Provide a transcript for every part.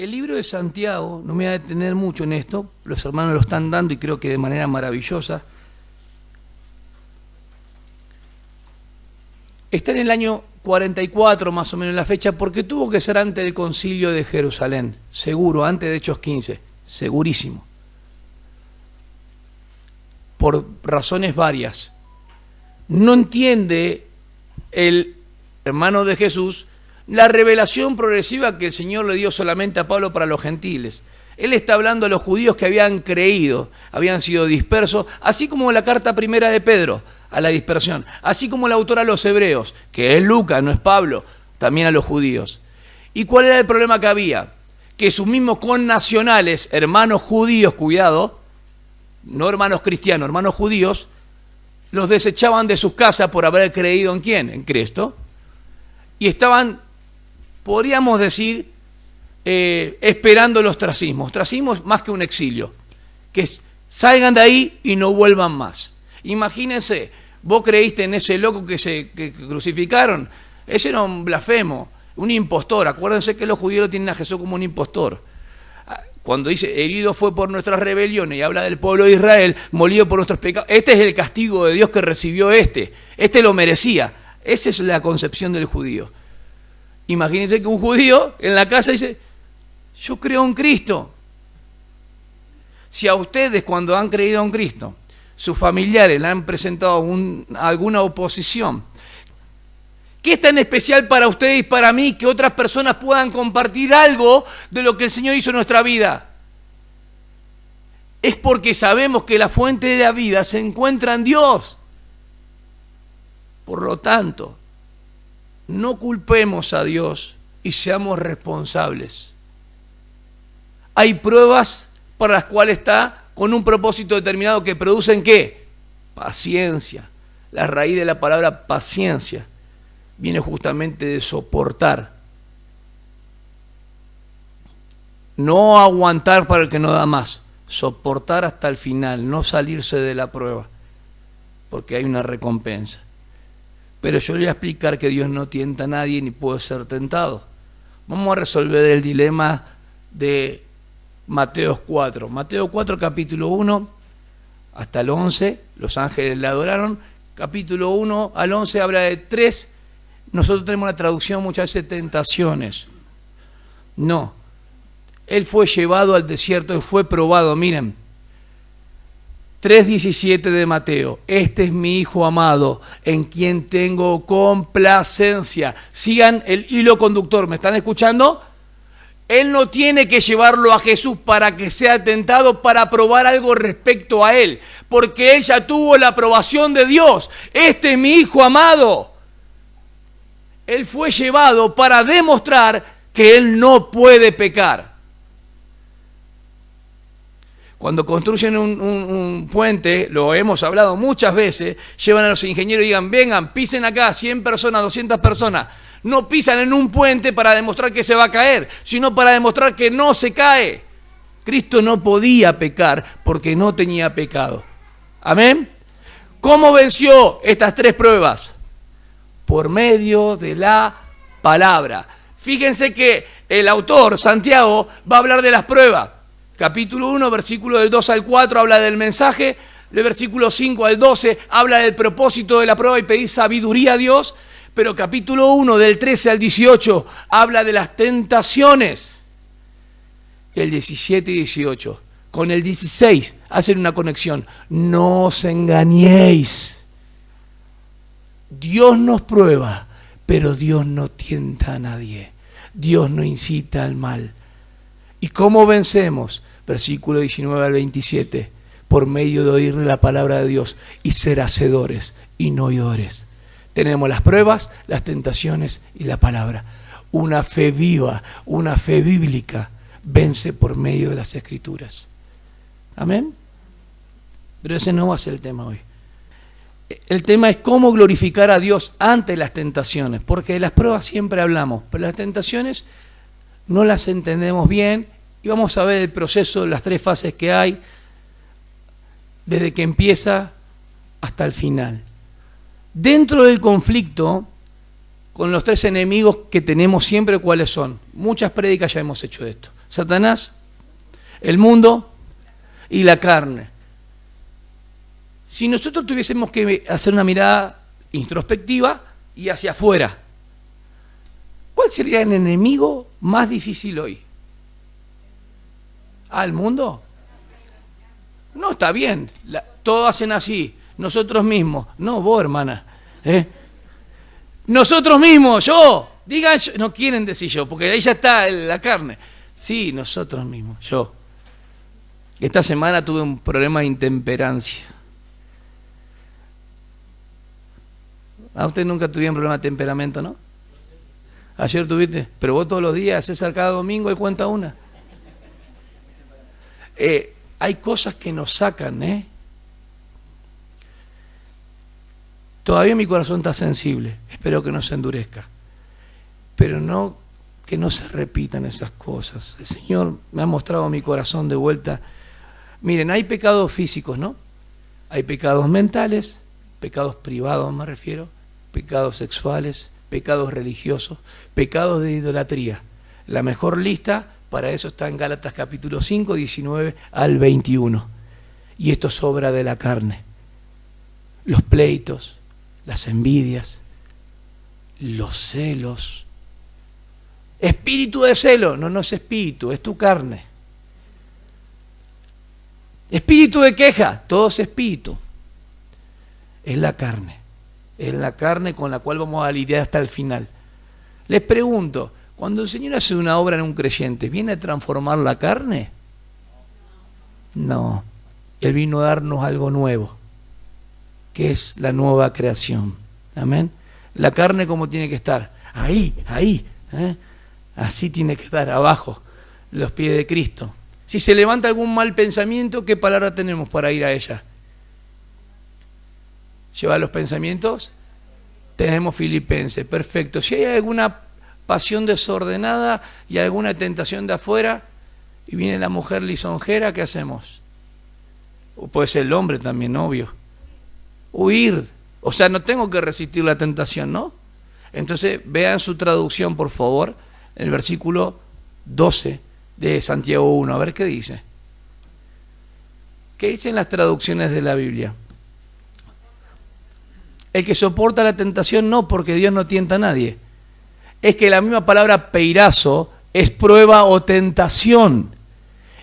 El libro de Santiago, no me voy a detener mucho en esto, los hermanos lo están dando y creo que de manera maravillosa. Está en el año 44 más o menos la fecha, porque tuvo que ser antes del concilio de Jerusalén, seguro, antes de Hechos 15, segurísimo. Por razones varias. No entiende el hermano de Jesús la revelación progresiva que el Señor le dio solamente a Pablo para los gentiles. Él está hablando a los judíos que habían creído, habían sido dispersos, así como la carta primera de Pedro a la dispersión, así como el autor a los hebreos, que es Lucas, no es Pablo, también a los judíos. ¿Y cuál era el problema que había? Que sus mismos connacionales, hermanos judíos, cuidado, no hermanos cristianos, hermanos judíos, los desechaban de sus casas por haber creído ¿en quién? En Cristo. Y estaban, podríamos decir, esperando el ostracismo. Ostracismo es más que un exilio, que salgan de ahí y no vuelvan más. Imagínense, vos creíste en ese loco que crucificaron, ese era un blasfemo, un impostor. Acuérdense que los judíos tienen a Jesús como un impostor. Cuando dice, herido fue por nuestras rebeliones, y habla del pueblo de Israel, molido por nuestros pecados, este es el castigo de Dios que recibió este lo merecía. Esa es la concepción del judío. Imagínense que un judío en la casa dice, yo creo en Cristo. Si a ustedes cuando han creído en Cristo, sus familiares le han presentado alguna oposición, ¿qué es tan especial para ustedes y para mí que otras personas puedan compartir algo de lo que el Señor hizo en nuestra vida? Es porque sabemos que la fuente de la vida se encuentra en Dios. Por lo tanto, no culpemos a Dios y seamos responsables. Hay pruebas para las cuales está con un propósito determinado que producen ¿qué? Paciencia. La raíz de la palabra paciencia viene justamente de soportar. No aguantar para el que no da más. Soportar hasta el final, no salirse de la prueba, porque hay una recompensa. Pero yo le voy a explicar que Dios no tienta a nadie ni puede ser tentado. Vamos a resolver el dilema de Mateo 4. Mateo 4, capítulo 1 hasta el 11, los ángeles le adoraron. Capítulo 1 al 11 habla de 3. Nosotros tenemos una traducción muchas veces tentaciones. No. Él fue llevado al desierto y fue probado. Miren, 3:17 de Mateo. Este es mi Hijo amado, en quien tengo complacencia. Sigan el hilo conductor. ¿Me están escuchando? Él no tiene que llevarlo a Jesús para que sea tentado para probar algo respecto a él, porque él ya tuvo la aprobación de Dios. Este es mi Hijo amado. Él fue llevado para demostrar que él no puede pecar. Cuando construyen un puente, lo hemos hablado muchas veces, llevan a los ingenieros y digan, vengan, pisen acá, 100 personas, 200 personas. No pisan en un puente para demostrar que se va a caer, sino para demostrar que no se cae. Cristo no podía pecar porque no tenía pecado. ¿Amén? ¿Cómo venció estas 3 pruebas? Por medio de la palabra. Fíjense que el autor, Santiago, va a hablar de las pruebas. Capítulo 1, versículo del 2 al 4, habla del mensaje. Del versículo 5 al 12, habla del propósito de la prueba y pedir sabiduría a Dios. Pero capítulo 1, del 13 al 18, habla de las tentaciones. El 17 y 18. Con el 16 hacen una conexión. No os engañéis. Dios nos prueba, pero Dios no tienta a nadie. Dios no incita al mal. ¿Y cómo vencemos? Versículo 19 al 27. Por medio de oír la palabra de Dios y ser hacedores y no oidores. Tenemos las pruebas, las tentaciones y la palabra. Una fe viva, una fe bíblica, vence por medio de las Escrituras. ¿Amén? Pero ese no va a ser el tema hoy. El tema es cómo glorificar a Dios ante las tentaciones, porque de las pruebas siempre hablamos, pero las tentaciones no las entendemos bien y vamos a ver el proceso, las 3 fases que hay, desde que empieza hasta el final. Dentro del conflicto, con los 3 enemigos que tenemos siempre, ¿cuáles son? Muchas prédicas ya hemos hecho de esto. Satanás, el mundo y la carne. Si nosotros tuviésemos que hacer una mirada introspectiva y hacia afuera, ¿cuál sería el enemigo más difícil hoy? ¿Al mundo? No, está bien. Todos hacen así. Nosotros mismos. No, vos, hermana. Nosotros mismos, yo. Digan yo. No quieren decir yo, porque ahí ya está la carne. Sí, nosotros mismos, yo. Esta semana tuve un problema de intemperancia. ¿A usted nunca tuvieron problema de temperamento, no? Ayer tuviste, pero vos todos los días, César, cada domingo y cuenta una. Hay cosas que nos sacan, Todavía mi corazón está sensible, espero que no se endurezca, pero no que no se repitan esas cosas. El Señor me ha mostrado mi corazón de vuelta. Miren, hay pecados físicos, ¿no? Hay pecados mentales, pecados privados me refiero, pecados sexuales, pecados religiosos, pecados de idolatría. La mejor lista para eso está en Gálatas capítulo 5, 19 al 21. Y esto es obra de la carne. Los pleitos, las envidias, los celos. Espíritu de celo, no es espíritu, es tu carne. Espíritu de queja, todo es espíritu. Es la carne. Es la carne con la cual vamos a lidiar hasta el final. Les pregunto, cuando el Señor hace una obra en un creyente, ¿viene a transformar la carne? No. Él vino a darnos algo nuevo, que es la nueva creación. Amén. La carne, ¿cómo tiene que estar? Ahí. Así tiene que estar, abajo, los pies de Cristo. Si se levanta algún mal pensamiento, ¿qué palabra tenemos para ir a ella? ¿Lleva los pensamientos? Tenemos Filipenses, perfecto. Si hay alguna pasión desordenada y alguna tentación de afuera, y viene la mujer lisonjera, ¿qué hacemos? O puede ser el hombre también, obvio. Huir. O sea, no tengo que resistir la tentación, ¿no? Entonces, vean su traducción, por favor, el versículo 12 de Santiago 1, a ver qué dice. ¿Qué dicen las traducciones de la Biblia? El que soporta la tentación no, porque Dios no tienta a nadie. Es que la misma palabra peirazo es prueba o tentación.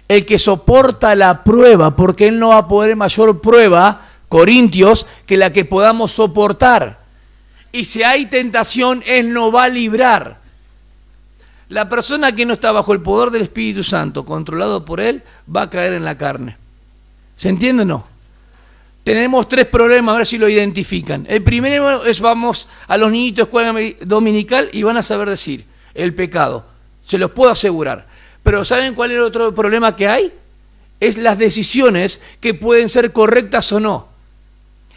El que soporta la prueba, porque Él no va a poder mayor prueba, Corintios, que la que podamos soportar. Y si hay tentación, Él no va a librar. La persona que no está bajo el poder del Espíritu Santo, controlado por Él, va a caer en la carne. ¿Se entiende o no? Tenemos tres problemas, a ver si lo identifican. El primero es, vamos a los niñitos de escuela dominical y van a saber decir el pecado. Se los puedo asegurar. Pero ¿saben cuál es el otro problema que hay? Es las decisiones que pueden ser correctas o no.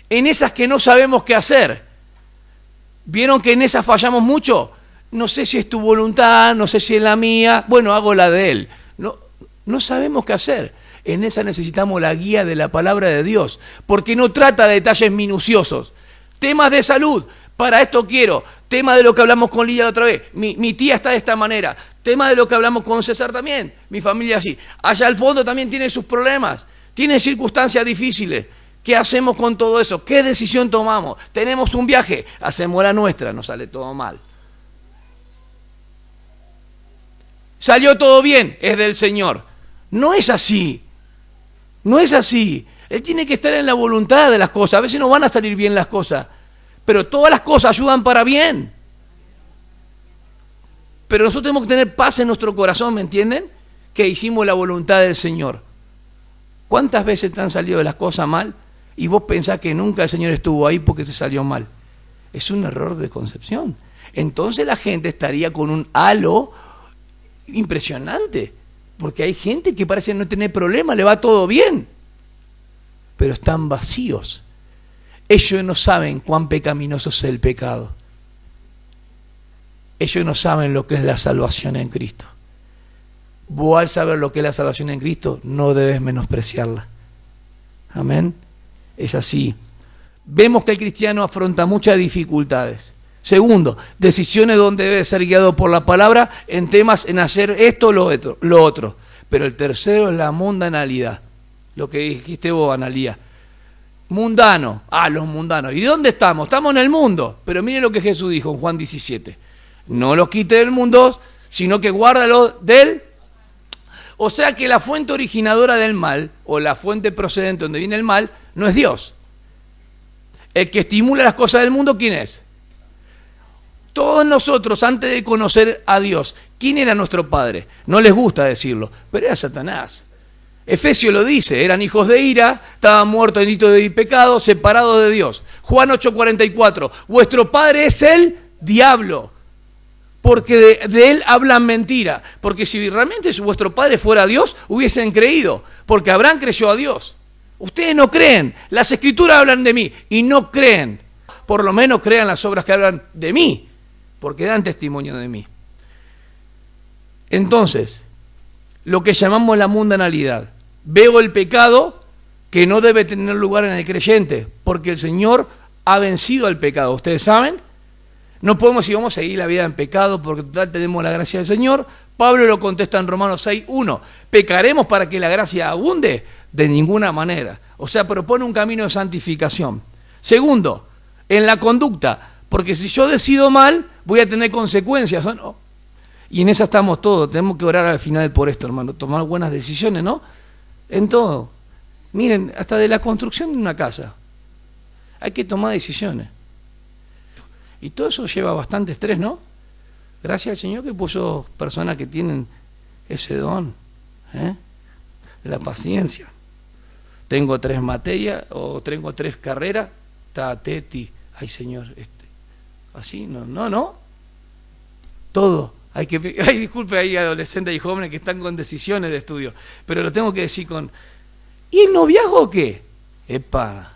En esas que no sabemos qué hacer. ¿Vieron que en esas fallamos mucho? No sé si es tu voluntad, no sé si es la mía. Bueno, hago la de Él. No sabemos qué hacer. En esa necesitamos la guía de la palabra de Dios, porque no trata de detalles minuciosos. Temas de salud, para esto quiero. Tema de lo que hablamos con Lilla la otra vez. Mi tía está de esta manera. Tema de lo que hablamos con César también. Mi familia así. Allá al fondo también tiene sus problemas. Tiene circunstancias difíciles. ¿Qué hacemos con todo eso? ¿Qué decisión tomamos? Tenemos un viaje. Hacemos la nuestra. Nos sale todo mal. Salió todo bien. Es del Señor. No es así. No es así. Él tiene que estar en la voluntad de las cosas. A veces no van a salir bien las cosas, pero todas las cosas ayudan para bien. Pero nosotros tenemos que tener paz en nuestro corazón, ¿me entienden? Que hicimos la voluntad del Señor. ¿Cuántas veces te han salido las cosas mal y vos pensás que nunca el Señor estuvo ahí porque te salió mal? Es un error de concepción. Entonces la gente estaría con un halo impresionante. Porque hay gente que parece no tener problema, le va todo bien, pero están vacíos. Ellos no saben cuán pecaminoso es el pecado. Ellos no saben lo que es la salvación en Cristo. Vos al saber lo que es la salvación en Cristo, no debes menospreciarla. Amén. Es así. Vemos que el cristiano afronta muchas dificultades. Segundo, decisiones donde debe ser guiado por la palabra en temas en hacer esto o lo otro. Pero el tercero es la mundanalidad. Lo que dijiste vos, Analía. Mundano. Los mundanos. ¿Y dónde estamos? Estamos en el mundo. Pero miren lo que Jesús dijo en Juan 17. No los quite del mundo, sino que guárdalo del... O sea que la fuente originadora del mal, o la fuente procedente donde viene el mal, no es Dios. El que estimula las cosas del mundo, ¿quién es? Todos nosotros, antes de conocer a Dios, ¿quién era nuestro padre? No les gusta decirlo, pero era Satanás. Efesios lo dice, eran hijos de ira, estaban muertos en delito de pecado, separados de Dios. Juan 8:44, vuestro padre es el diablo, porque de él hablan mentira. Porque si realmente vuestro padre fuera Dios, hubiesen creído, porque Abraham creyó a Dios. Ustedes no creen, las escrituras hablan de mí y no creen. Por lo menos crean las obras que hablan de mí, porque dan testimonio de mí. Entonces, lo que llamamos la mundanalidad. Veo el pecado que no debe tener lugar en el creyente, porque el Señor ha vencido al pecado. ¿Ustedes saben? No podemos decir vamos a seguir la vida en pecado porque total tenemos la gracia del Señor. Pablo lo contesta en Romanos 6:1. ¿Pecaremos para que la gracia abunde? De ninguna manera. O sea, propone un camino de santificación. Segundo, en la conducta, porque si yo decido mal, voy a tener consecuencias, ¿o no? Y en esa estamos todos, tenemos que orar al final por esto, hermano, tomar buenas decisiones, ¿no? En todo. Miren, hasta de la construcción de una casa, hay que tomar decisiones. Y todo eso lleva bastante estrés, ¿no? Gracias al Señor que puso personas que tienen ese don, de la paciencia. Tengo 3 materias, o tengo 3 carreras, Teti, ay Señor, así, no. Todo. Disculpe, hay adolescentes y jóvenes que están con decisiones de estudio, pero lo tengo que decir con... ¿Y el noviazgo qué? Epa.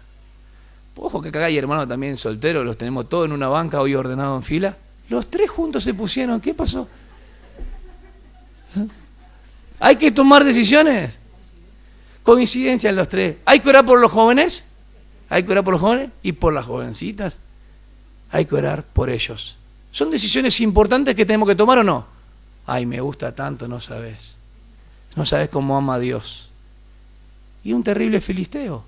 Ojo que acá hay hermanos también solteros, los tenemos todos en una banca hoy ordenados en fila. Los 3 juntos se pusieron, ¿qué pasó? ¿Hay que tomar decisiones? Coincidencias los 3. ¿Hay que orar por los jóvenes? Hay que orar por los jóvenes y por las jovencitas. Hay que orar por ellos. ¿Son decisiones importantes que tenemos que tomar o no? Ay, me gusta tanto, no sabes. No sabes cómo ama a Dios. Y un terrible filisteo.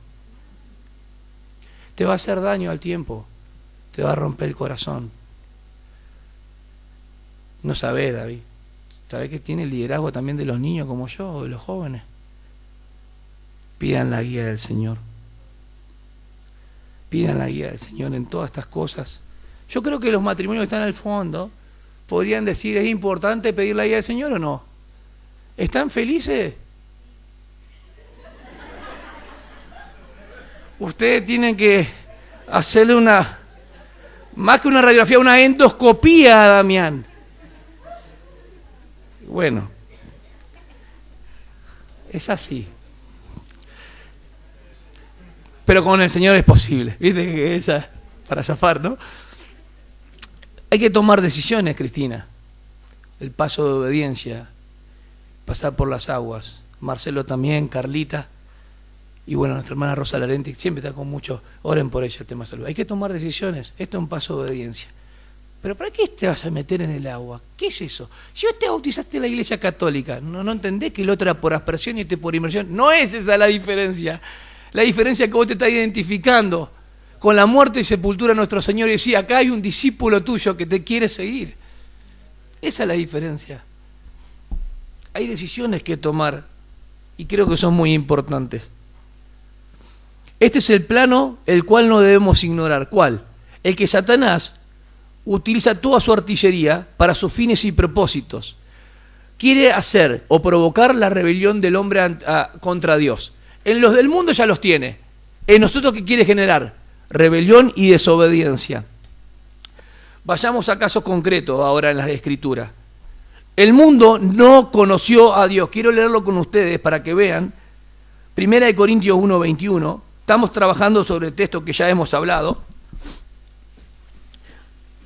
Te va a hacer daño al tiempo. Te va a romper el corazón. No sabés, David. Sabés que tiene el liderazgo también de los niños como yo, o de los jóvenes. Pidan la guía del Señor. Pidan la guía del Señor en todas estas cosas. Yo creo que los matrimonios que están al fondo podrían decir, ¿es importante pedir la guía del Señor o no? ¿Están felices? Ustedes tienen que hacerle más que una radiografía, una endoscopía a Damián. Bueno, es así. Pero con el Señor es posible. ¿Viste que esa para zafar, no? Hay que tomar decisiones, Cristina. El paso de obediencia, pasar por las aguas. Marcelo también, Carlita. Y bueno, nuestra hermana Rosa Larenti siempre está con mucho, oren por ella el tema de salud. Hay que tomar decisiones, esto es un paso de obediencia. Pero ¿para qué te vas a meter en el agua? ¿Qué es eso? Si vos te bautizaste en la Iglesia Católica, ¿no entendés que el otro era por aspersión y este por inmersión? No es esa la diferencia. La diferencia es que vos te estás identificando con la muerte y sepultura de nuestro Señor y decís, acá hay un discípulo tuyo que te quiere seguir. Esa es la diferencia. Hay decisiones que tomar y creo que son muy importantes. Este es el plano el cual no debemos ignorar. ¿Cuál? El que Satanás utiliza toda su artillería para sus fines y propósitos. Quiere hacer o provocar la rebelión del hombre contra Dios. En los del mundo ya los tiene. En nosotros, ¿qué quiere generar? Rebelión y desobediencia. Vayamos a casos concretos ahora en las Escrituras. El mundo no conoció a Dios. Quiero leerlo con ustedes para que vean. 1 Corintios 1:21. Estamos trabajando sobre el texto que ya hemos hablado.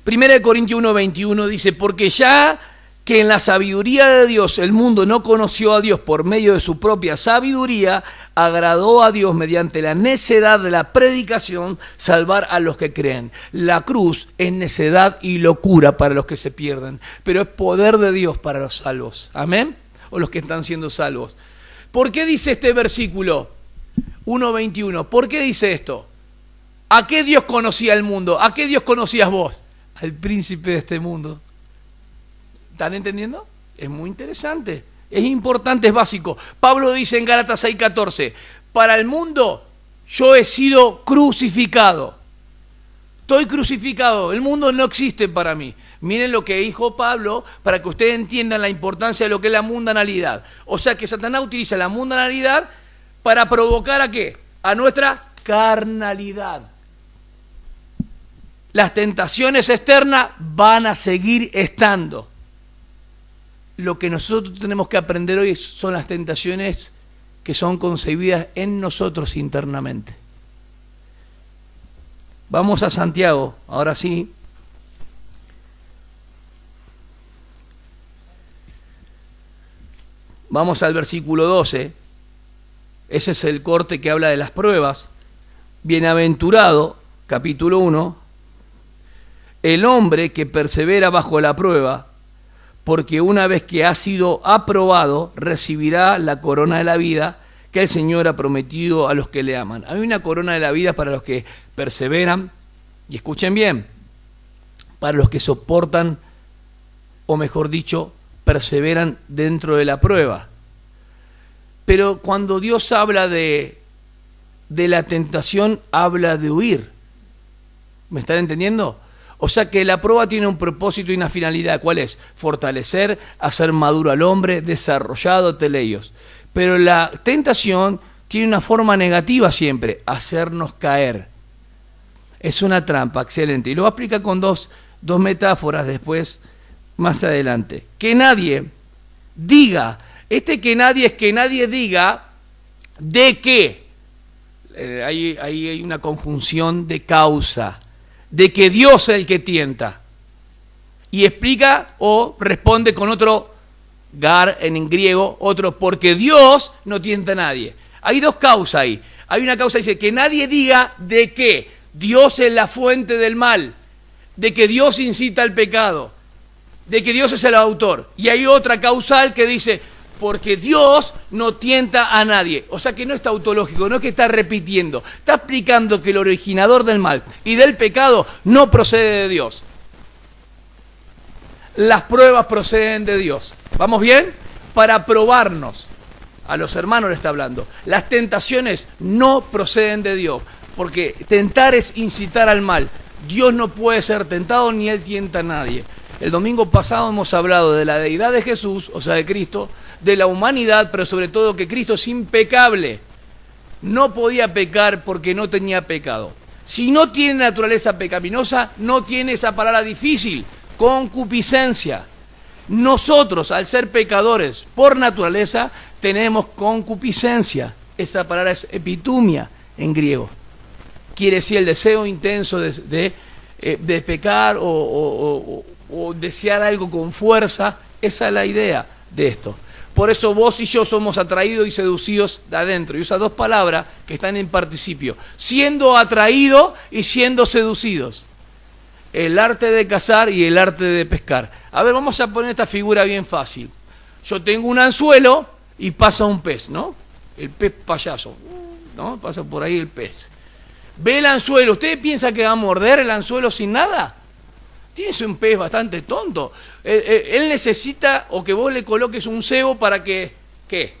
1 Corintios 1:21 dice, porque ya que en la sabiduría de Dios el mundo no conoció a Dios por medio de su propia sabiduría, agradó a Dios mediante la necedad de la predicación salvar a los que creen. La cruz es necedad y locura para los que se pierden, pero es poder de Dios para los salvos. ¿Amén? O los que están siendo salvos. ¿Por qué dice este versículo 1:21? ¿Por qué dice esto? ¿A qué Dios conocía el mundo? ¿A qué Dios conocías vos? Al príncipe de este mundo. ¿Están entendiendo? Es muy interesante, es importante, es básico. Pablo dice en Gálatas 6:14, para el mundo yo he sido crucificado. Estoy crucificado, el mundo no existe para mí. Miren lo que dijo Pablo para que ustedes entiendan la importancia de lo que es la mundanalidad. O sea que Satanás utiliza la mundanalidad para provocar ¿a qué? A nuestra carnalidad. Las tentaciones externas van a seguir estando. Lo que nosotros tenemos que aprender hoy son las tentaciones que son concebidas en nosotros internamente. Vamos a Santiago, ahora sí. Vamos al versículo 12. Ese es el corte que habla de las pruebas. Bienaventurado, capítulo 1, el hombre que persevera bajo la prueba, porque una vez que ha sido aprobado, recibirá la corona de la vida que el Señor ha prometido a los que le aman. Hay una corona de la vida para los que perseveran, y escuchen bien, para los que soportan, o mejor dicho, perseveran dentro de la prueba. Pero cuando Dios habla de la tentación, habla de huir. ¿Me están entendiendo? O sea que la prueba tiene un propósito y una finalidad. ¿Cuál es? Fortalecer, hacer maduro al hombre, desarrollado, teleios. Pero la tentación tiene una forma negativa siempre, hacernos caer. Es una trampa, excelente. Y lo va a explicar con dos metáforas después, más adelante. Que nadie diga, que nadie es que nadie diga de qué. Ahí hay una conjunción de causa. De que Dios es el que tienta. Y explica o responde con otro gar en griego, otro porque Dios no tienta a nadie. Hay dos causas ahí. Hay una causa que dice que nadie diga de que Dios es la fuente del mal, de que Dios incita al pecado, de que Dios es el autor. Y hay otra causal que dice porque Dios no tienta a nadie. O sea que no es tautológico, no es que está repitiendo. Está explicando que el originador del mal y del pecado no procede de Dios. Las pruebas proceden de Dios. ¿Vamos bien? Para probarnos. A los hermanos le está hablando. Las tentaciones no proceden de Dios. Porque tentar es incitar al mal. Dios no puede ser tentado ni Él tienta a nadie. El domingo pasado hemos hablado de la deidad de Jesús, o sea de Cristo, de la humanidad, pero sobre todo que Cristo es impecable. No podía pecar porque no tenía pecado. Si no tiene naturaleza pecaminosa, no tiene esa palabra difícil, concupiscencia. Nosotros, al ser pecadores por naturaleza, tenemos concupiscencia. Esa palabra es epitumia en griego. Quiere decir el deseo intenso de pecar o desear algo con fuerza. Esa es la idea de esto. Por eso vos y yo somos atraídos y seducidos de adentro. Y usa dos palabras que están en participio. Siendo atraídos y siendo seducidos. El arte de cazar y el arte de pescar. A ver, vamos a poner esta figura bien fácil. Yo tengo un anzuelo y pasa un pez, ¿no? El pez payaso, ¿no? Pasa por ahí el pez. Ve el anzuelo. ¿Usted piensa que va a morder el anzuelo sin nada? Tienes un pez bastante tonto. Él necesita o que vos le coloques un cebo para que... ¿Qué?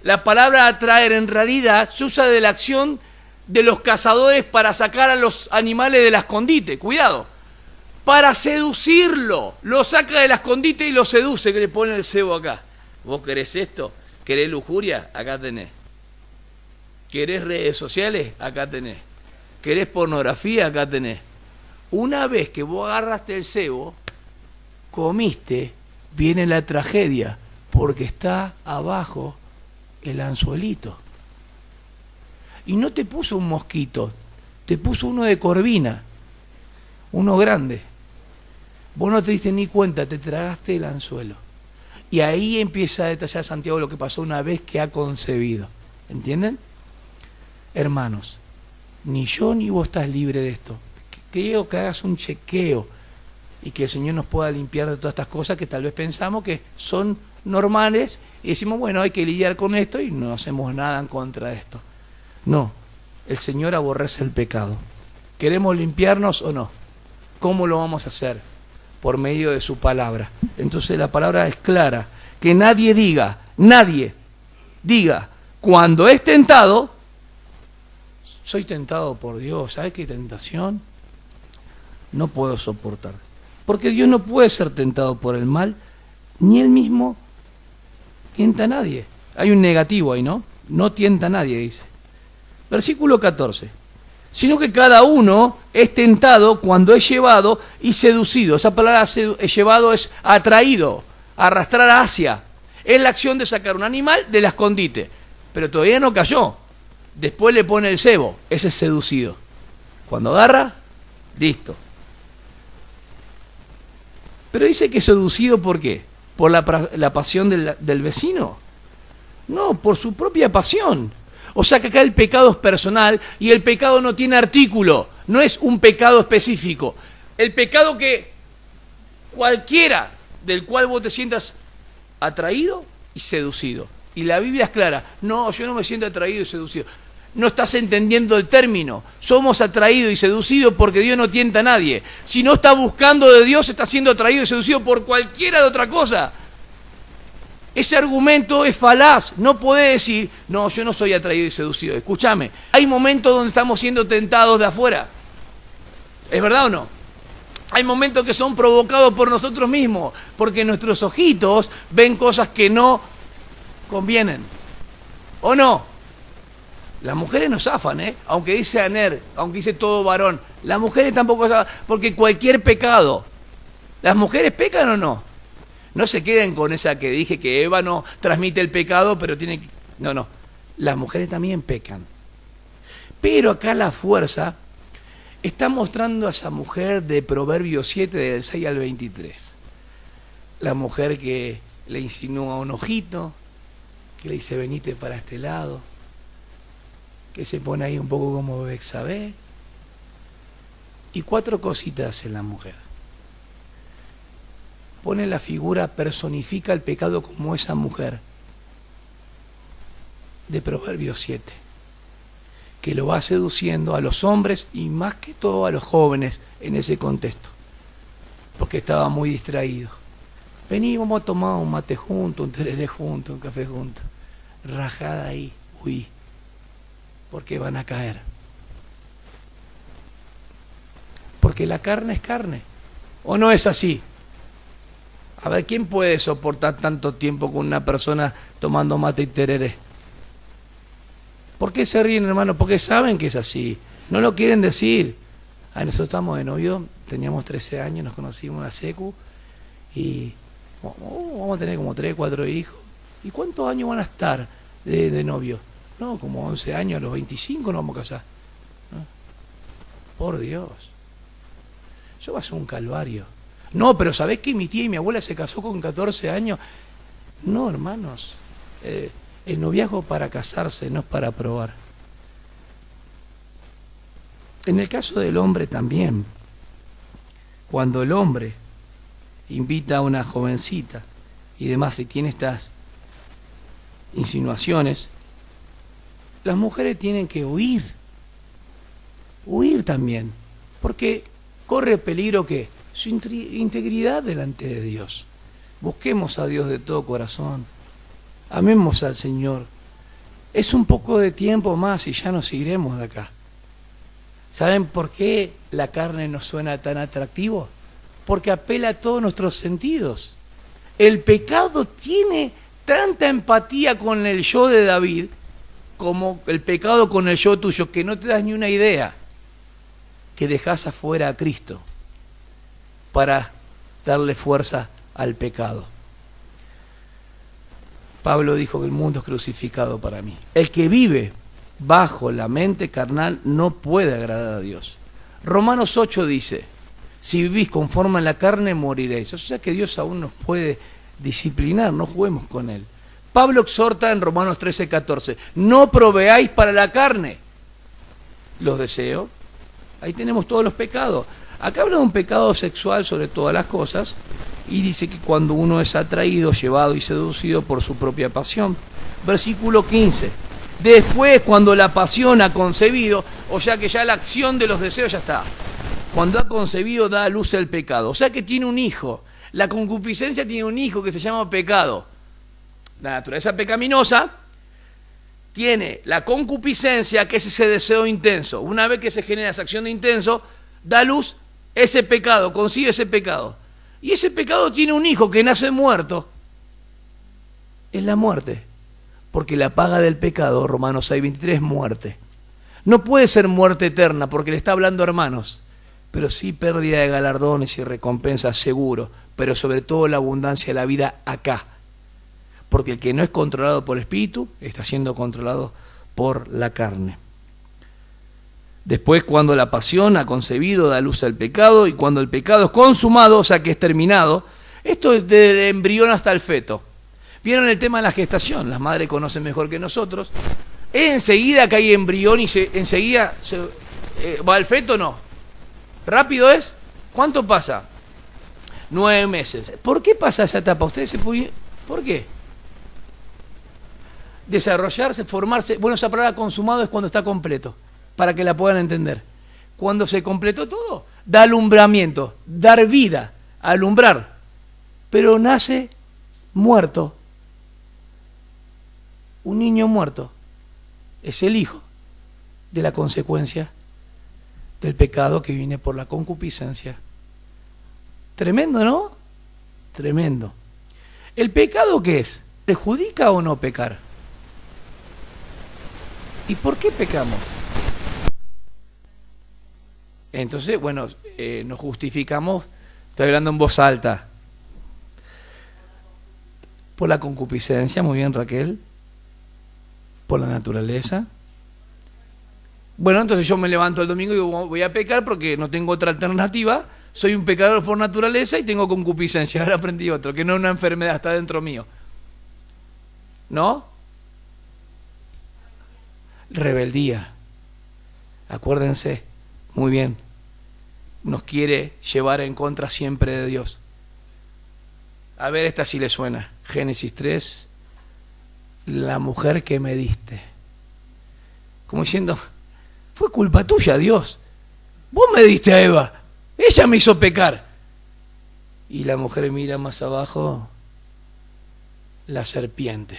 La palabra atraer en realidad se usa de la acción de los cazadores para sacar a los animales del escondite. Cuidado. Para seducirlo. Lo saca del escondite y lo seduce, que le pone el cebo acá. ¿Vos querés esto? ¿Querés lujuria? Acá tenés. ¿Querés redes sociales? Acá tenés. ¿Querés pornografía? Acá tenés. Una vez que vos agarraste el cebo, comiste, viene la tragedia, porque está abajo el anzuelito. Y no te puso un mosquito, te puso uno de corvina, uno grande. Vos no te diste ni cuenta, te tragaste el anzuelo. Y ahí empieza a detallar Santiago lo que pasó una vez que ha concebido. ¿Entienden? Hermanos, ni yo ni vos estás libre de esto. Creo que hagas un chequeo y que el Señor nos pueda limpiar de todas estas cosas que tal vez pensamos que son normales y decimos, bueno, hay que lidiar con esto y no hacemos nada en contra de esto. No, el Señor aborrece el pecado. ¿Queremos limpiarnos o no? ¿Cómo lo vamos a hacer? Por medio de su palabra. Entonces la palabra es clara, que nadie diga, cuando es tentado, soy tentado por Dios. ¿Sabes qué tentación? No puedo soportar. Porque Dios no puede ser tentado por el mal, ni Él mismo tienta a nadie. Hay un negativo ahí, ¿no? No tienta a nadie, dice. Versículo 14. Sino que cada uno es tentado cuando es llevado y seducido. Esa palabra llevado es atraído, arrastrar hacia. Es la acción de sacar un animal del escondite, pero todavía no cayó. Después le pone el cebo, ese es seducido. Cuando agarra, listo. Pero dice que seducido, ¿por qué? ¿Por la pasión del vecino? No, por su propia pasión. O sea que acá el pecado es personal y el pecado no tiene artículo, no es un pecado específico. El pecado que cualquiera del cual vos te sientas atraído y seducido. Y la Biblia es clara, no, yo no me siento atraído y seducido. No estás entendiendo el término. Somos atraídos y seducidos porque Dios no tienta a nadie. Si no está buscando de Dios, está siendo atraído y seducido por cualquiera de otra cosa. Ese argumento es falaz. No podés decir, no, yo no soy atraído y seducido. Escúchame, hay momentos donde estamos siendo tentados de afuera. ¿Es verdad o no? Hay momentos que son provocados por nosotros mismos, porque nuestros ojitos ven cosas que no convienen. ¿O no? Las mujeres no zafan, aunque dice Aner, aunque dice todo varón. Las mujeres tampoco zafan, porque cualquier pecado. ¿Las mujeres pecan o no? No se queden con esa que dije que Eva no transmite el pecado, pero tiene que... No. Las mujeres también pecan. Pero acá la fuerza está mostrando a esa mujer de Proverbios 7, del 6 al 23. La mujer que le insinúa un ojito, que le dice venite para este lado, que se pone ahí un poco como Bexabé. Y 4 cositas en la mujer. Pone la figura, personifica el pecado como esa mujer de Proverbios 7, que lo va seduciendo a los hombres y más que todo a los jóvenes en ese contexto, porque estaba muy distraído. Vení, vamos a tomar un mate junto, un tereré junto, un café junto. Rajada ahí, huí, porque van a caer. Porque la carne es carne, ¿o no es así? A ver, ¿quién puede soportar tanto tiempo con una persona tomando mate y tereré? ¿Por qué se ríen, hermano? Porque saben que es así. No lo quieren decir. Nosotros estamos de novio, teníamos 13 años, nos conocimos en la secu y vamos a tener como 3, 4 hijos. ¿Y cuántos años van a estar de novio? No, como 11 años, a los 25 nos vamos a casar. ¿No? Por Dios. Eso va a ser un calvario. No, pero ¿sabés que mi tía y mi abuela se casó con 14 años? No, hermanos. El noviazgo para casarse, no es para probar. En el caso del hombre también. Cuando el hombre invita a una jovencita y demás y tiene estas insinuaciones, las mujeres tienen que huir. Huir también. Porque corre peligro que su integridad delante de Dios. Busquemos a Dios de todo corazón. Amemos al Señor. Es un poco de tiempo más y ya nos iremos de acá. ¿Saben por qué la carne nos suena tan atractivo? Porque apela a todos nuestros sentidos. El pecado tiene tanta empatía con el yo de David como el pecado con el yo tuyo, que no te das ni una idea, que dejas afuera a Cristo para darle fuerza al pecado. Pablo dijo que el mundo es crucificado para mí. El que vive bajo la mente carnal no puede agradar a Dios. Romanos 8 dice, Si vivís conforme a la carne, moriréis. O sea que Dios aún nos puede disciplinar, no juguemos con Él. Pablo exhorta en Romanos 13:14, no proveáis para la carne los deseos. Ahí tenemos todos los pecados. Acá habla de un pecado sexual sobre todas las cosas y dice que cuando uno es atraído, llevado y seducido por su propia pasión. Versículo 15. Después, cuando la pasión ha concebido, o sea que ya la acción de los deseos ya está. Cuando ha concebido, da a luz el pecado. O sea que tiene un hijo. La concupiscencia tiene un hijo que se llama pecado. La naturaleza pecaminosa tiene la concupiscencia, que es ese deseo intenso. Una vez que se genera esa acción de intenso, da a luz ese pecado, concibe ese pecado. Y ese pecado tiene un hijo que nace muerto. Es la muerte. Porque la paga del pecado, Romanos 6:23, es muerte. No puede ser muerte eterna, porque le está hablando a hermanos, pero sí pérdida de galardones y recompensas seguro, pero sobre todo la abundancia de la vida acá. Porque el que no es controlado por el Espíritu, está siendo controlado por la carne. Después, cuando la pasión ha concebido, da luz al pecado, y cuando el pecado es consumado, o sea que es terminado, esto es del embrión hasta el feto. ¿Vieron el tema de la gestación? Las madres conocen mejor que nosotros. Enseguida que hay embrión y enseguida va al feto, no. ¿Rápido es? ¿Cuánto pasa? 9 meses. ¿Por qué pasa esa etapa? ¿Ustedes se pueden...? ¿Por qué? Desarrollarse, formarse. Bueno, esa palabra consumado es cuando está completo, para que la puedan entender. Cuando se completó todo, da alumbramiento, dar vida, alumbrar. Pero nace muerto. Un niño muerto es el hijo de la consecuencia del pecado que viene por la concupiscencia. Tremendo, ¿no? Tremendo. ¿El pecado qué es? ¿Perjudica o no pecar? ¿Y por qué pecamos? Entonces, bueno, nos justificamos, estoy hablando en voz alta, por la concupiscencia, muy bien Raquel, por la naturaleza. Bueno, entonces yo me levanto el domingo y digo, voy a pecar porque no tengo otra alternativa, soy un pecador por naturaleza y tengo concupiscencia. Ahora aprendí otro, que no es una enfermedad, está dentro mío. ¿No? Rebeldía. Acuérdense, muy bien, nos quiere llevar en contra siempre de Dios. A ver, esta sí le suena. Génesis 3, la mujer que me diste. Como diciendo, fue culpa tuya, Dios. Vos me diste a Eva, ella me hizo pecar. Y la mujer mira más abajo, la serpiente.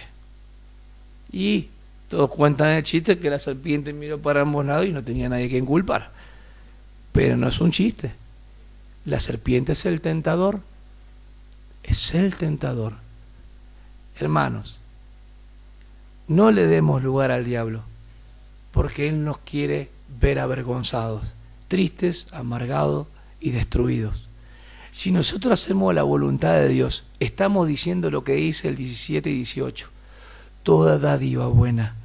Y todos cuentan el chiste que la serpiente miró para ambos lados y no tenía nadie que culpar. Pero no es un chiste. La serpiente es el tentador. Es el tentador. Hermanos, no le demos lugar al diablo, porque él nos quiere ver avergonzados, tristes, amargados y destruidos. Si nosotros hacemos la voluntad de Dios, estamos diciendo lo que dice el 17 y 18. Toda dádiva buena,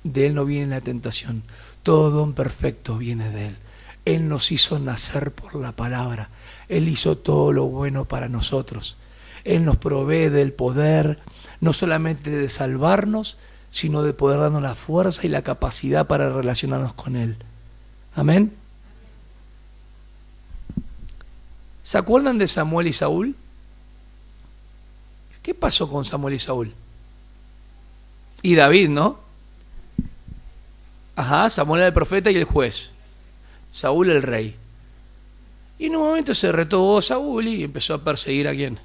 de Él no viene la tentación. Todo don perfecto viene de Él. Él nos hizo nacer por la palabra. Él hizo todo lo bueno para nosotros. Él nos provee del poder, no solamente de salvarnos, sino de poder darnos la fuerza y la capacidad para relacionarnos con Él. Amén. ¿Se acuerdan de Samuel y Saúl? ¿Qué pasó con Samuel y Saúl? Y David, ¿no? Ajá, Samuel era el profeta y el juez. Saúl el rey. Y en un momento se retó Saúl y empezó a perseguir a quién.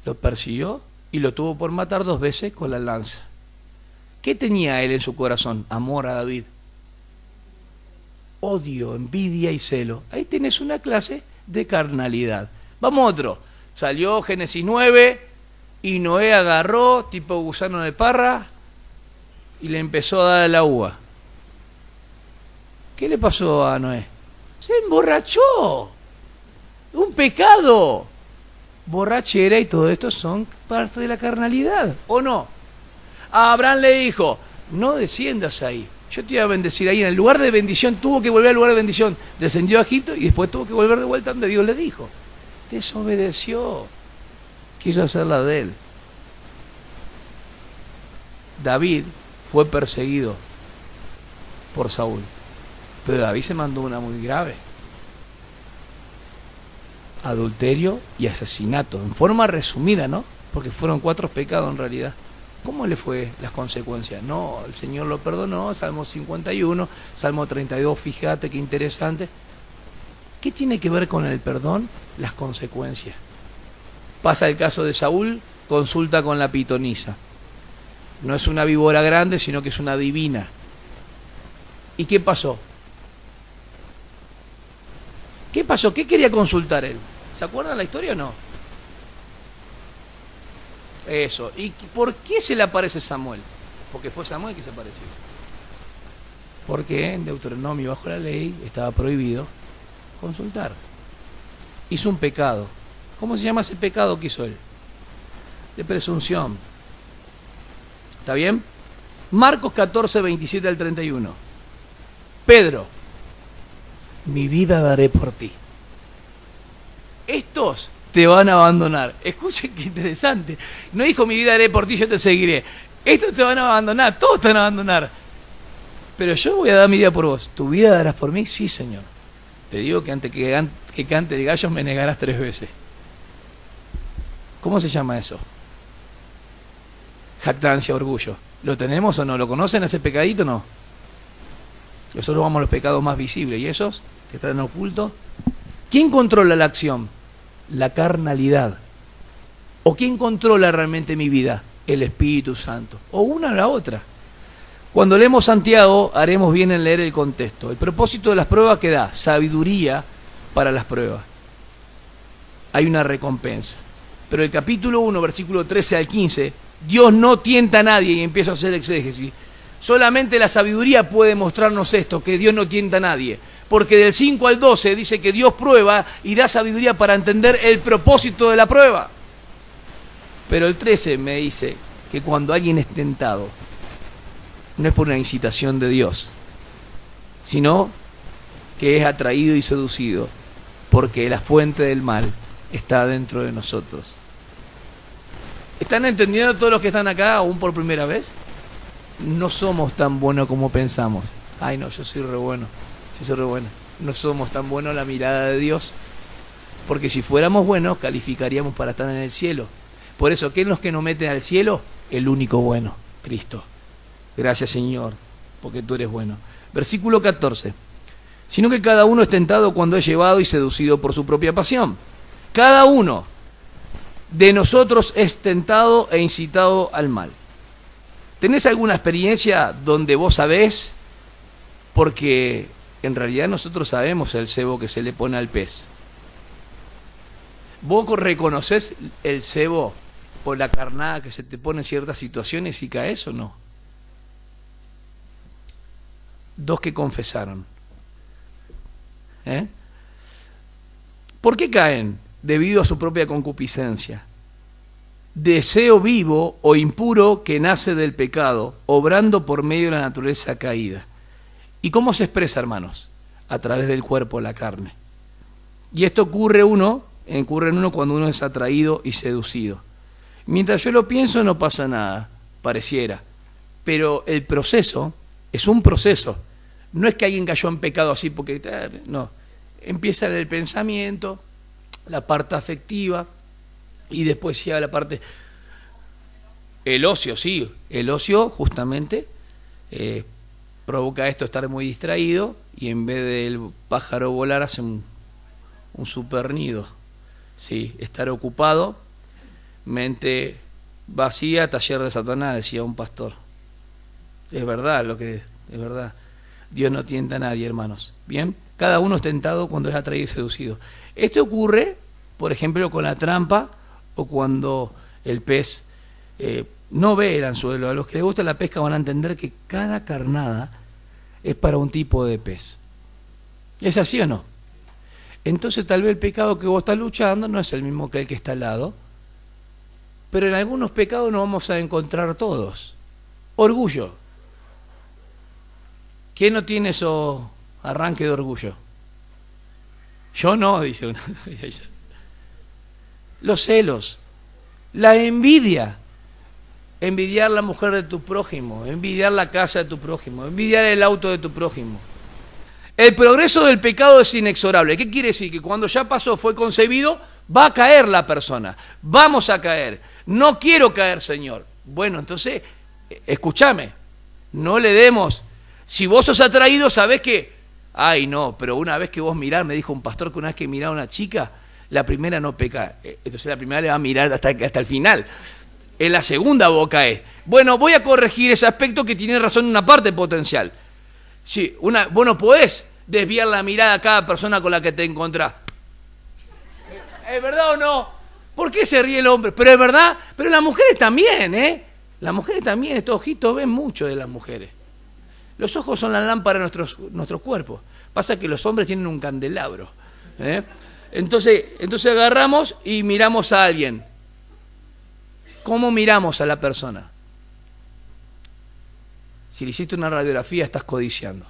Lo persiguió y lo tuvo por matar 2 veces con la lanza. ¿Qué tenía él en su corazón? Amor a David. Odio, envidia y celo. Ahí tenés una clase de carnalidad. Vamos a otro. Salió Génesis 9 y Noé agarró, tipo gusano de parra, y le empezó a dar a la uva. ¿Qué le pasó a Noé? Se emborrachó. Un pecado. Borrachera y todo esto son parte de la carnalidad, ¿o no? A Abraham le dijo, no desciendas ahí. yo te iba a bendecir ahí. En el lugar de bendición tuvo que volver al lugar de bendición. Descendió a Egipto y después tuvo que volver de vuelta donde Dios le dijo. Desobedeció. Quiso hacer la de él. David fue perseguido por Saúl. Pero David se mandó una muy grave. Adulterio y asesinato. En forma resumida, ¿no? Porque fueron 4 pecados en realidad. ¿Cómo le fue las consecuencias? No, el Señor lo perdonó, Salmo 51, Salmo 32, fíjate qué interesante. ¿Qué tiene que ver con el perdón? Las consecuencias. Pasa el caso de Saúl, consulta con la pitonisa. No es una víbora grande, sino que es una divina. ¿Y qué pasó? ¿Qué pasó? ¿Qué quería consultar él? ¿Se acuerdan la historia o no? Eso. ¿Y por qué se le aparece Samuel? Porque fue Samuel que se apareció. Porque en Deuteronomio, bajo la ley, estaba prohibido consultar. Hizo un pecado. ¿Cómo se llama ese pecado que hizo él? De presunción. ¿Está bien? Marcos 14, 27 al 31. Pedro, mi vida daré por ti. Estos te van a abandonar. Escuchen qué interesante. No dijo mi vida daré por ti, yo te seguiré. Estos te van a abandonar, todos te van a abandonar. Pero yo voy a dar mi vida por vos. ¿Tu vida darás por mí? Sí, Señor. Te digo que antes que cante de gallos me negarás 3 veces. ¿Cómo se llama eso? Jactancia, orgullo. ¿Lo tenemos o no? ¿Lo conocen ese pecadito o no? Nosotros vamos a los pecados más visibles. ¿Y esos que están ocultos? ¿Quién controla la acción? La carnalidad. ¿O quién controla realmente mi vida? El Espíritu Santo. O una o la otra. Cuando leemos Santiago, haremos bien en leer el contexto. El propósito de las pruebas que da sabiduría para las pruebas. Hay una recompensa. Pero el capítulo 1, versículo 13 al 15, Dios no tienta a nadie, y empiezo a hacer exégesis. Solamente la sabiduría puede mostrarnos esto, que Dios no tienta a nadie. Porque del 5 al 12 dice que Dios prueba y da sabiduría para entender el propósito de la prueba. Pero el 13 me dice que cuando alguien es tentado, no es por una incitación de Dios, sino que es atraído y seducido, porque la fuente del mal está dentro de nosotros. ¿Están entendiendo todos los que están acá aún por primera vez? No somos tan buenos como pensamos. Ay no, yo soy re bueno. No somos tan buenos a la mirada de Dios, porque si fuéramos buenos calificaríamos para estar en el cielo. Por eso, ¿qué es lo que nos mete al cielo? El único bueno, Cristo. Gracias, Señor, porque tú eres bueno. Versículo 14. Sino que cada uno es tentado cuando es llevado y seducido por su propia pasión. Cada uno de nosotros es tentado e incitado al mal. ¿Tenés alguna experiencia donde vos sabés? Porque en realidad nosotros sabemos el cebo que se le pone al pez. ¿Vos reconocés el cebo o la carnada que se te pone en ciertas situaciones y caes o no? 2 que confesaron. ¿Por qué caen? Debido a su propia concupiscencia. Deseo vivo o impuro que nace del pecado, obrando por medio de la naturaleza caída. ¿Y cómo se expresa, hermanos? A través del cuerpo, la carne. Y esto ocurre en uno cuando uno es atraído y seducido. Mientras yo lo pienso no pasa nada, pareciera. Pero el proceso es un proceso. No es que alguien cayó en pecado así porque... No. Empieza el pensamiento, la parte afectiva, y después llega la parte... El ocio, sí. El ocio, justamente... provoca esto, estar muy distraído, y en vez del pájaro volar hace un super nido. Sí, estar ocupado, mente vacía, taller de Satanás, decía un pastor. Es verdad es verdad. Dios no tienta a nadie, hermanos. Bien, cada uno es tentado cuando es atraído y seducido. Esto ocurre, por ejemplo, con la trampa o cuando el pez no ve el anzuelo. A los que les gusta la pesca van a entender que cada carnada es para un tipo de pez. ¿Es así o no? Entonces tal vez el pecado que vos estás luchando no es el mismo que el que está al lado, pero en algunos pecados nos vamos a encontrar todos. Orgullo. ¿Quién no tiene eso arranque de orgullo? Yo no, dice uno. Los celos, la envidia. Envidiar la mujer de tu prójimo, envidiar la casa de tu prójimo, envidiar el auto de tu prójimo. El progreso del pecado es inexorable. ¿Qué quiere decir? Que cuando ya pasó, fue concebido, va a caer la persona. Vamos a caer. No quiero caer, Señor. Bueno, entonces, escúchame, no le demos. Si vos sos atraído, sabés que, ay no, pero una vez que vos mirás, me dijo un pastor que una vez que mirá a una chica, la primera no peca. Entonces la primera le va a mirar hasta el final. En la segunda boca es, bueno, voy a corregir ese aspecto que tiene razón en una parte potencial. Sí, vos no podés desviar la mirada a cada persona con la que te encontrás. ¿Es verdad o no? ¿Por qué se ríe el hombre? Pero es verdad, pero las mujeres también, ¿eh? Las mujeres también, estos ojitos ven mucho de las mujeres. Los ojos son la lámpara de nuestros cuerpos. Pasa que los hombres tienen un candelabro, ¿eh? Entonces agarramos y miramos a alguien. ¿Cómo miramos a la persona? Si le hiciste una radiografía, estás codiciando.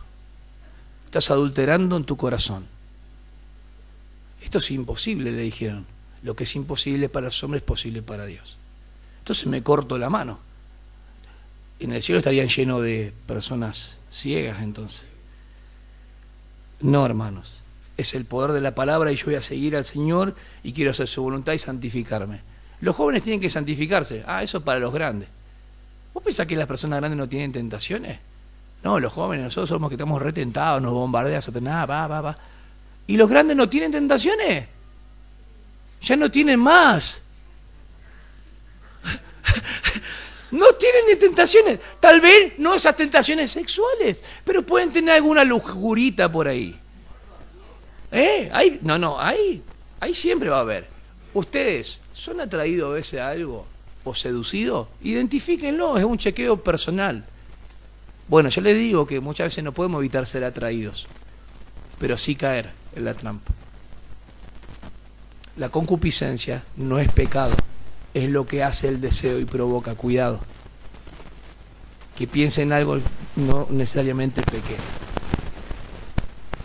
Estás adulterando en tu corazón. Esto es imposible, le dijeron. Lo que es imposible para los hombres es posible para Dios. Entonces me corto la mano. En el cielo estarían llenos de personas ciegas entonces. No, hermanos. Es el poder de la palabra y yo voy a seguir al Señor y quiero hacer su voluntad y santificarme. Los jóvenes tienen que santificarse. Eso es para los grandes. ¿Vos pensás que las personas grandes no tienen tentaciones? No, los jóvenes, nosotros somos que estamos retentados, nos bombardea Satanás, va. ¿Y los grandes no tienen tentaciones? Ya no tienen más. No tienen ni tentaciones. Tal vez no esas tentaciones sexuales, pero pueden tener alguna lujurita por ahí. Ahí siempre va a haber. Ustedes son atraídos a veces a algo o seducidos, identifíquenlo, es un chequeo personal. Bueno, yo les digo que muchas veces no podemos evitar ser atraídos, pero sí caer en la trampa. La concupiscencia no es pecado, es lo que hace el deseo y provoca. Cuidado. Que piensen en algo no necesariamente peque.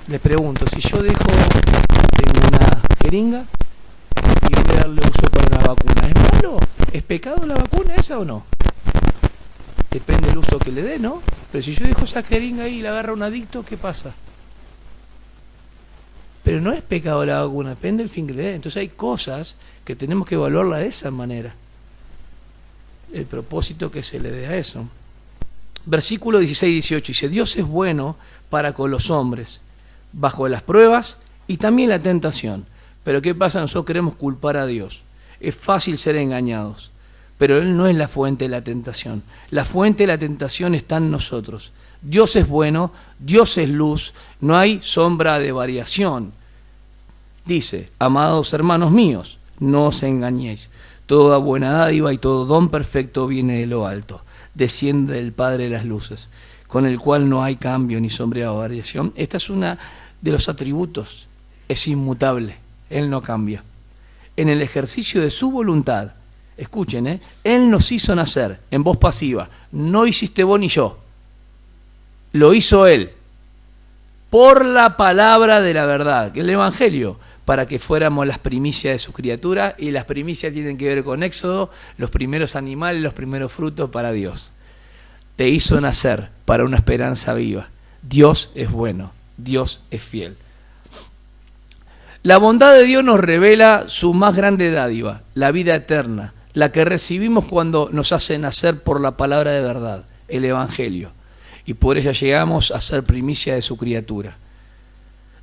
Les pregunto, si yo tengo una jeringa y voy a darle uso para una vacuna, ¿es malo? ¿Es pecado la vacuna esa o no? Depende del uso que le dé, ¿no? Pero si yo dejo esa jeringa ahí y la agarra un adicto, ¿qué pasa? Pero no es pecado la vacuna, depende del fin que le dé. Entonces hay cosas que tenemos que evaluarla de esa manera. El propósito que se le dé a eso. Versículo 16 y 18 dice, Dios es bueno para con los hombres, bajo las pruebas y también la tentación. Pero ¿qué pasa? Nosotros queremos culpar a Dios. Es fácil ser engañados, pero Él no es la fuente de la tentación. La fuente de la tentación está en nosotros. Dios es bueno, Dios es luz, no hay sombra de variación. Dice, amados hermanos míos, no os engañéis. Toda buena dádiva y todo don perfecto viene de lo alto, desciende del Padre de las luces, con el cual no hay cambio ni sombra de variación. Esta es una de los atributos, es inmutable, Él no cambia. En el ejercicio de su voluntad, escuchen, Él nos hizo nacer en voz pasiva, no hiciste vos ni yo, lo hizo Él, por la palabra de la verdad, que es el Evangelio, para que fuéramos las primicias de su criatura, y las primicias tienen que ver con Éxodo, los primeros animales, los primeros frutos para Dios. Te hizo nacer para una esperanza viva. Dios es bueno, Dios es fiel. La bondad de Dios nos revela su más grande dádiva, la vida eterna, la que recibimos cuando nos hace nacer por la palabra de verdad, el Evangelio, y por ella llegamos a ser primicia de su criatura.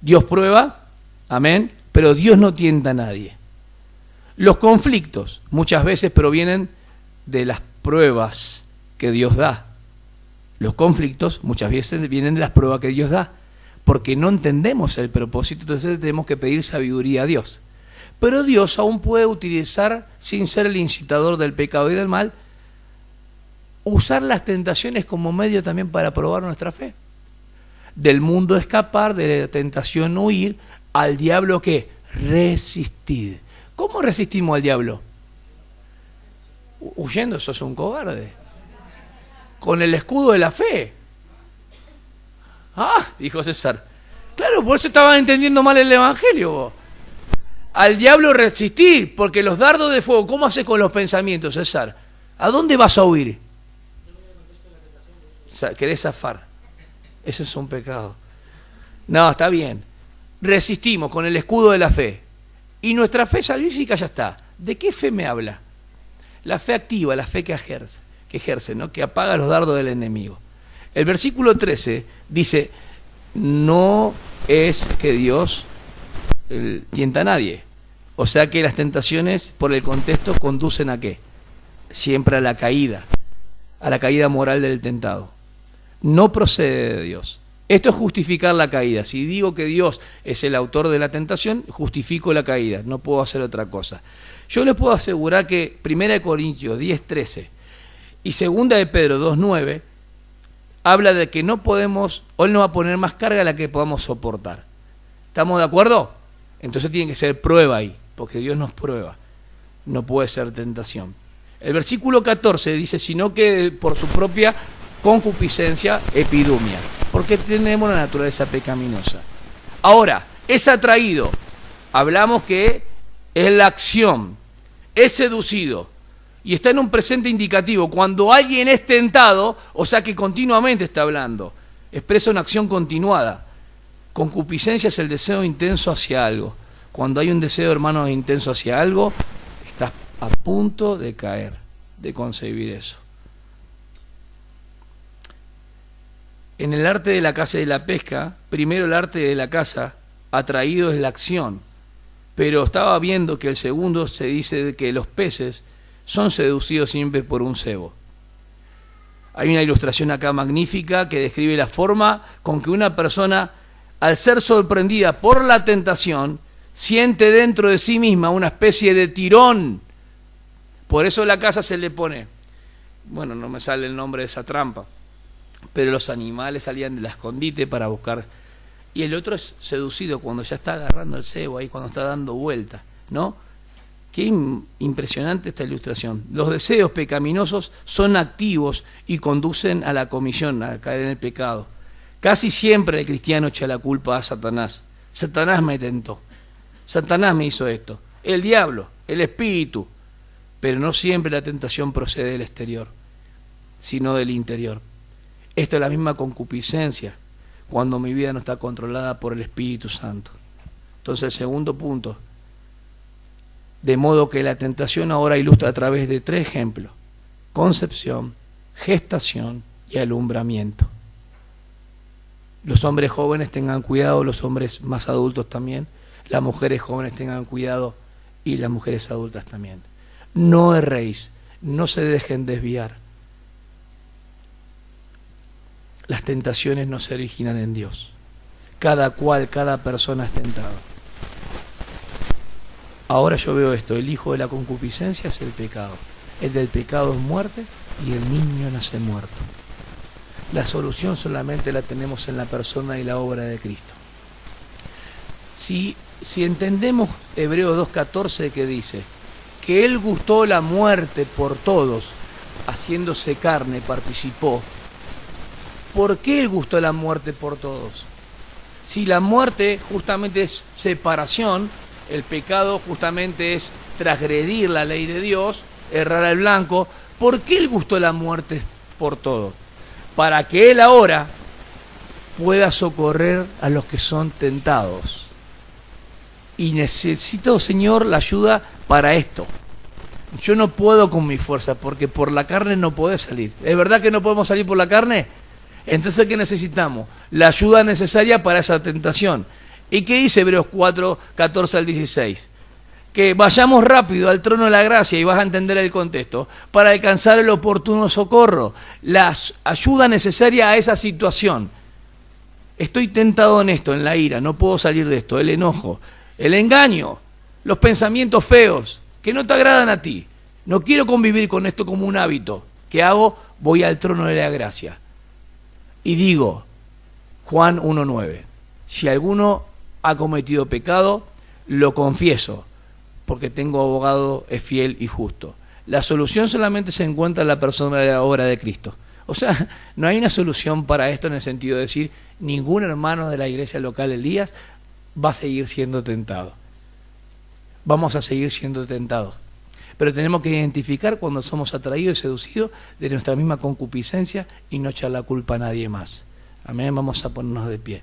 Dios prueba, amén, pero Dios no tienta a nadie. Los conflictos muchas veces provienen de las pruebas que Dios da. Los conflictos muchas veces vienen de las pruebas que Dios da, porque no entendemos el propósito, entonces tenemos que pedir sabiduría a Dios. Pero Dios aún puede utilizar, sin ser el incitador del pecado y del mal, usar las tentaciones como medio también para probar nuestra fe. Del mundo escapar, de la tentación huir, al diablo ¿qué? Resistir. ¿Cómo resistimos al diablo? Huyendo, sos un cobarde. Con el escudo de la fe. Ah, dijo César. Claro, por eso estaban entendiendo mal el Evangelio vos. Al diablo resistir, porque los dardos de fuego, ¿cómo haces con los pensamientos, César? ¿A dónde vas a huir? ¿Querés zafar? Eso es un pecado. No, está bien. Resistimos con el escudo de la fe. Y nuestra fe salvífica ya está. ¿De qué fe me habla? La fe activa, la fe que ejerce, ¿no? Que apaga los dardos del enemigo. El versículo 13 dice, no es que Dios tienta a nadie. O sea que las tentaciones, por el contexto, conducen ¿a qué? Siempre a la caída moral del tentado. No procede de Dios. Esto es justificar la caída. Si digo que Dios es el autor de la tentación, justifico la caída. No puedo hacer otra cosa. Yo les puedo asegurar que 1 Corintios 10:13 y 2 de Pedro 2:9 habla de que no podemos, o Él no va a poner más carga a la que podamos soportar. ¿Estamos de acuerdo? Entonces tiene que ser prueba ahí, porque Dios nos prueba. No puede ser tentación. El versículo 14 dice, sino que por su propia concupiscencia, epidumia, porque tenemos la naturaleza pecaminosa. Ahora, es atraído. Hablamos que es la acción, es seducido, y está en un presente indicativo. Cuando alguien es tentado, o sea que continuamente está hablando, expresa una acción continuada. Concupiscencia es el deseo intenso hacia algo. Cuando hay un deseo, hermano, intenso hacia algo, estás a punto de caer, de concebir eso. En el arte de la caza y de la pesca, primero el arte de la caza, atraído es la acción. Pero estaba viendo que el segundo se dice que los peces son seducidos siempre por un cebo. Hay una ilustración acá magnífica que describe la forma con que una persona, al ser sorprendida por la tentación, siente dentro de sí misma una especie de tirón. Por eso la caza se le pone, bueno, no me sale el nombre de esa trampa, pero los animales salían del escondite para buscar. Y el otro es seducido cuando ya está agarrando el cebo ahí, cuando está dando vuelta, ¿no? Qué impresionante esta ilustración. Los deseos pecaminosos son activos y conducen a la comisión, a caer en el pecado. Casi siempre el cristiano echa la culpa a Satanás. Satanás me tentó. Satanás me hizo esto. El diablo, el espíritu. Pero no siempre la tentación procede del exterior, sino del interior. Esto es la misma concupiscencia, cuando mi vida no está controlada por el Espíritu Santo. Entonces el segundo punto, de modo que la tentación ahora ilustra a través de 3 ejemplos: concepción, gestación y alumbramiento. Los hombres jóvenes tengan cuidado, los hombres más adultos también, las mujeres jóvenes tengan cuidado y las mujeres adultas también. No erréis, no se dejen desviar. Las tentaciones no se originan en Dios. Cada persona es tentado. Ahora yo veo esto, el hijo de la concupiscencia es el pecado. El del pecado es muerte y el niño nace muerto. La solución solamente la tenemos en la persona y la obra de Cristo. Si entendemos Hebreos 2:14 que dice que Él gustó la muerte por todos, haciéndose carne, participó. ¿Por qué Él gustó la muerte por todos? Si la muerte justamente es separación, el pecado justamente es transgredir la ley de Dios, errar al blanco, ¿por qué Él gustó la muerte por todos? Para que Él ahora pueda socorrer a los que son tentados. Y necesito, Señor, la ayuda para esto. Yo no puedo con mi fuerza, porque por la carne no podés salir. ¿Es verdad que no podemos salir por la carne? Entonces, ¿qué necesitamos? La ayuda necesaria para esa tentación. ¿Y qué dice Hebreos 4:14 al 16? Que vayamos rápido al trono de la gracia, y vas a entender el contexto, para alcanzar el oportuno socorro, la ayuda necesaria a esa situación. Estoy tentado en esto, en la ira, no puedo salir de esto, el enojo, el engaño, los pensamientos feos que no te agradan a ti. No quiero convivir con esto como un hábito. ¿Qué hago? Voy al trono de la gracia. Y digo, Juan 1:9, si alguno ha cometido pecado, lo confieso, porque tengo abogado, es fiel y justo. La solución solamente se encuentra en la persona de la obra de Cristo. O sea, no hay una solución para esto en el sentido de decir, ningún hermano de la iglesia local de Elías va a seguir siendo tentado. Vamos a seguir siendo tentados. Pero tenemos que identificar cuando somos atraídos y seducidos de nuestra misma concupiscencia y no echar la culpa a nadie más. Amén, vamos a ponernos de pie.